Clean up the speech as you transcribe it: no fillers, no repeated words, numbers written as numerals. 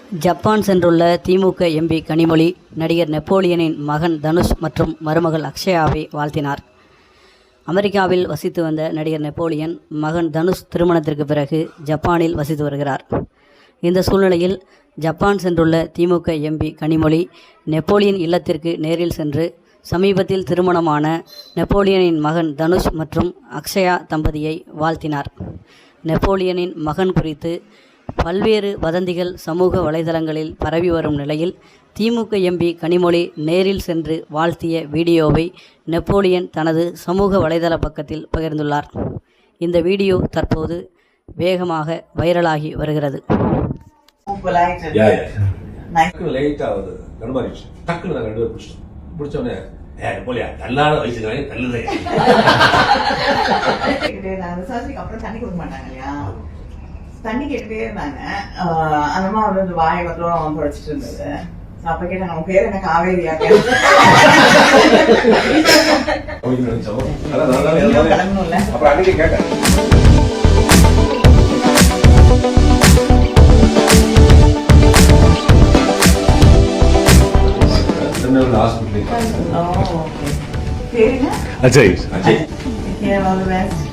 Japan சென்றுள்ள திமுக MP Kanimozhi நடிகர் நெப்போலியனின் மகன் தனுஷ் மற்றும் மருமகள் அக்ஷயாவை வாழ்த்தினார். அமெரிக்காவில் வசித்து வந்த நடிகர் நெப்போலியன் மகன் தனுஷ் திருமணத்திற்கு பிறகு ஜப்பானில் வசித்து வருகிறார். இந்த சூழ்நிலையில் ஜப்பான் சென்றுள்ள திமுக எம்பி கனிமொழி நெப்போலியன் இல்லத்திற்கு நேரில் சென்று சமீபத்தில் திருமணமான நெப்போலியனின் மகன் தனுஷ் மற்றும் அக்ஷயா தம்பதியை வாழ்த்தினார். நெப்போலியனின் மகன் குறித்து பல்வேறு வதந்திகள் சமூக வலைதளங்களில் பரவி வரும் நிலையில் திமுக எம்பி கனிமொழி நேரில் சென்று வாழ்த்திய வீடியோவை நெப்போலியன் தனது சமூக வலைதள பக்கத்தில் பகிர்ந்துள்ளார். இந்த வீடியோ தற்போது வேகமாக வைரலாகி வருகிறது. தண்ணி கேட்டுட்டே இருந்தாங்க. அந்த அம்மா வந்து வாயை பத்திரம் தொடச்சிட்டு இருந்தது. அப்ப கேட்டாங்க, அவங்க பேர் என்ன காவேரியா? கிளம்பணும்ல. அஜய். All the best.